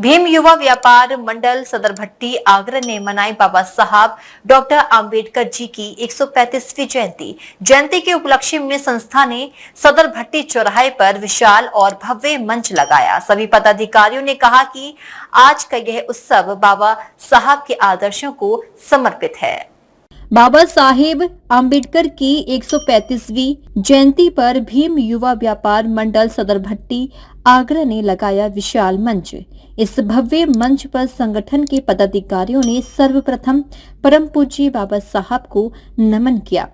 भीम युवा व्यापार मंडल सदर भट्टी आगरा ने मनाई बाबा साहब डॉक्टर आम्बेडकर जी की 135वीं जयंती के उपलक्ष्य में संस्था ने सदर भट्टी चौराहे पर विशाल और भव्य मंच लगाया। सभी पदाधिकारियों ने कहा कि आज का यह उत्सव बाबा साहब के आदर्शों को समर्पित है। बाबा साहेब आम्बेडकर की 135वीं जयंती पर भीम युवा व्यापार मंडल सदर भट्टी आगरा ने लगाया विशाल मंच। इस भव्य मंच पर संगठन के पदाधिकारियों ने सर्वप्रथम परम पूज्य बाबा साहब को नमन किया,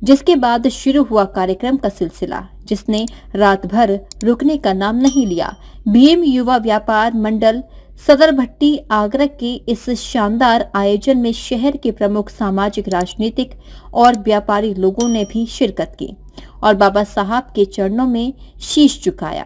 जिसके बाद शुरू हुआ कार्यक्रम का सिलसिला, जिसने रात भर रुकने का नाम नहीं लिया। भीम युवा व्यापार मंडल सदर भट्टी आगरा के इस शानदार आयोजन में शहर के प्रमुख सामाजिक, राजनीतिक और व्यापारी लोगों ने भी शिरकत की और बाबा साहब के चरणों में शीश झुकाया।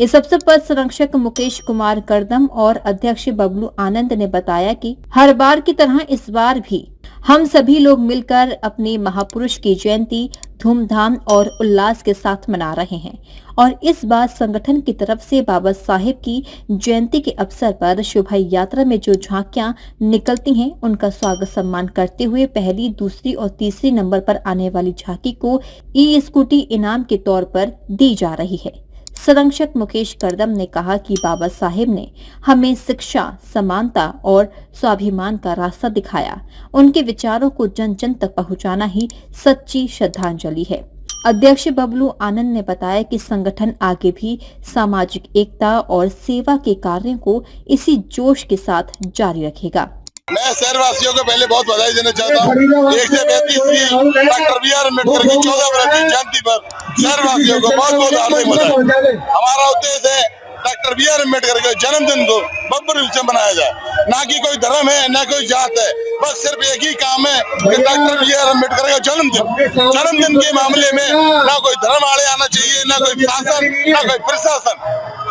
इस अवसर पर संरक्षक मुकेश कुमार करदम और अध्यक्ष बबलू आनंद ने बताया कि हर बार की तरह इस बार भी हम सभी लोग मिलकर अपने महापुरुष की जयंती धूमधाम और उल्लास के साथ मना रहे हैं और इस बार संगठन की तरफ से बाबा साहेब की जयंती के अवसर पर शोभा यात्रा में जो झांकियां निकलती हैं, उनका स्वागत सम्मान करते हुए पहली, दूसरी और तीसरी नंबर पर आने वाली झांकी को ई स्कूटी इनाम के तौर पर दी जा रही है। संरक्षक मुकेश करदम ने कहा कि बाबा साहेब ने हमें शिक्षा, समानता और स्वाभिमान का रास्ता दिखाया। उनके विचारों को जन जन तक पहुंचाना ही सच्ची श्रद्धांजलि है। अध्यक्ष बबलू आनंद ने बताया कि संगठन आगे भी सामाजिक एकता और सेवा के कार्यों को इसी जोश के साथ जारी रखेगा। मैं शहरवासियों को पहले बहुत बधाई देना चाहता हूँ। 135वीं डॉक्टर बी आर अम्बेडकर की 14 वर्ष की जयंती पर शहरवासियों को बहुत बहुत हार्दिक बधाई। हमारा उद्देश्य है डॉक्टर बी आर अम्बेडकर के जन्मदिन को भव्य रूप से मनाया जाए। ना कि कोई धर्म है, ना कोई जात है, बस सिर्फ एक ही काम है कि डॉक्टर बी आर अम्बेडकर का जन्मदिन के मामले में ना कोई धर्म आड़े आना चाहिए, ना कोई शासन, ना कोई प्रशासन।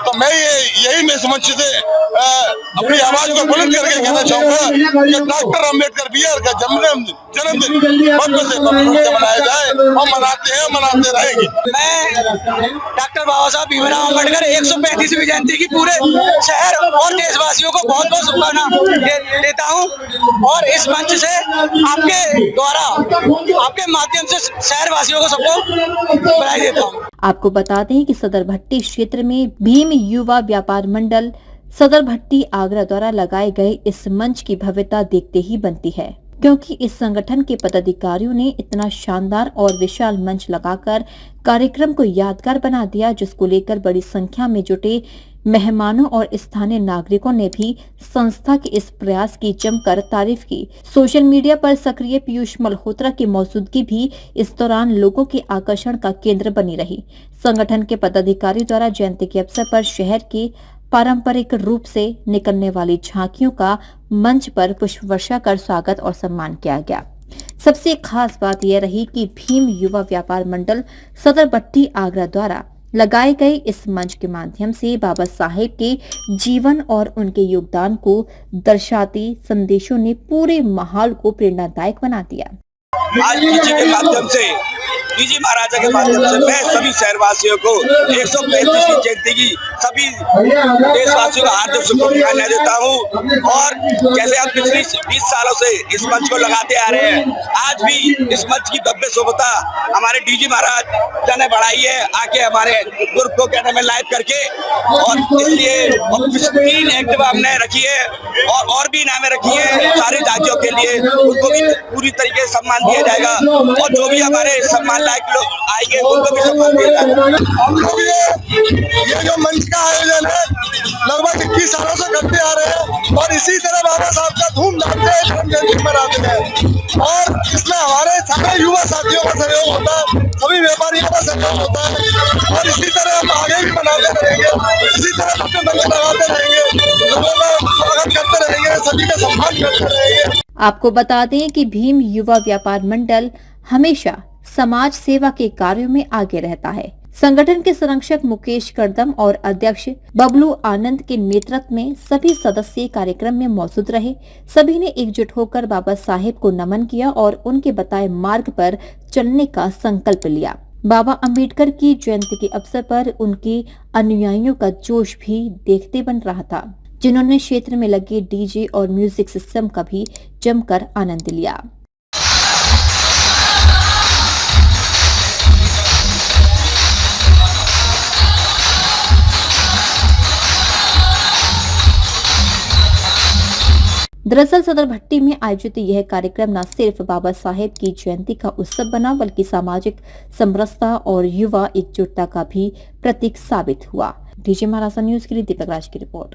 तो मैं यही इस मंच से अपनी आवाज को बुलंद करके कहना चाहूंगा कि डॉक्टर अम्बेडकर बी आर का जन्मदिन भव्य से मनाया जाए और मनाते हैं, मनाते रहेंगे। मैं डॉक्टर बाबा साहब भीमराव अम्बेडकर 135वीं जयंती की पूरे शहर और देशवासियों को बहुत बहुत शुभकामनाएं देता हूं और इस मंच से आपके द्वारा, आपके माध्यम से शहरवासियों को सबको बधाई देता हूं। आपको बता दें कि सदर भट्टी क्षेत्र में भीम युवा व्यापार मंडल सदर भट्टी आगरा द्वारा लगाए गए इस मंच की भव्यता देखते ही बनती है, क्योंकि इस संगठन के पदाधिकारियों ने इतना शानदार और विशाल मंच लगाकर कार्यक्रम को यादगार बना दिया, जिसको लेकर बड़ी संख्या में जुटे मेहमानों और स्थानीय नागरिकों ने भी संस्था के इस प्रयास की जमकर तारीफ की। सोशल मीडिया पर सक्रिय पीयूष मल्होत्रा की मौजूदगी भी इस दौरान लोगों के आकर्षण का केंद्र बनी रही। संगठन के पदाधिकारी द्वारा जयंती के अवसर पर शहर के पारंपरिक रूप से निकलने वाली झांकियों का मंच पर पुष्प वर्षा कर स्वागत और सम्मान किया गया। सबसे खास बात यह रही कि भीम युवा व्यापार मंडल सदर भट्टी आगरा द्वारा लगाए गए इस मंच के माध्यम से बाबा साहेब के जीवन और उनके योगदान को दर्शाते संदेशों ने पूरे माहौल को प्रेरणादायक बना दिया। आज डीजी के माध्यम से, डीजी महाराजा के माध्यम से मैं सभी शहरवासियों को 135वीं जयंती की सभी देशवासियों को हार्दिक शुभकामनाएं देता हूं और जैसे हम पिछले 20 सालों से इस मंच को लगाते आ रहे हैं, आज भी इस मंच की भव्य शोभा हमारे डीजी महाराज ने बढ़ाई है आके हमारे ग्रुप को कहने में लाइव करके, और इसलिए 3 एक्टिव हमने रखी है और भी इनामें रखी है सारे राज्यों के लिए, उनको भी पूरी तरीके से सम्मान दिया जाएगा और जो भी हमारे सम्मान लायक लोग आएंगे उनको भी सम्मान दिया जाएगा। हम लोग ये जो मंच का आयोजन है लगभग 21 सालों से करते आ रहे हैं और इसी तरह बाबा साहब का धूमधाम से जन्म जयंती मनाते हैं और इसमें हमारे सारे युवा साथियों का सहयोग होता है, सभी व्यापारियों का सहयोग होता है और इसी तरह हम आगे भी मनाते रहेंगे, इसी तरह अपने मंच लगाते रहेंगे, लोगों का स्वागत करते रहेंगे, सभी का सम्मान करते रहेंगे। आपको बता दें कि भीम युवा व्यापार मंडल हमेशा समाज सेवा के कार्यों में आगे रहता है। संगठन के संरक्षक मुकेश करदम और अध्यक्ष बबलू आनंद के नेतृत्व में सभी सदस्य कार्यक्रम में मौजूद रहे। सभी ने एकजुट होकर बाबा साहेब को नमन किया और उनके बताए मार्ग पर चलने का संकल्प लिया। बाबा अंबेडकर की जयंती के अवसर पर उनके अनुयायियों का जोश भी देखते बन रहा था। जिन्होंने क्षेत्र में लगे डीजे और म्यूजिक सिस्टम का भी जमकर आनंद लिया। दरअसल सदर भट्टी में आयोजित यह कार्यक्रम न सिर्फ बाबा साहेब की जयंती का उत्सव बना बल्कि सामाजिक समरसता और युवा एकजुटता का भी प्रतीक साबित हुआ। डीजे महाराजा न्यूज के लिए दीपक राज की रिपोर्ट।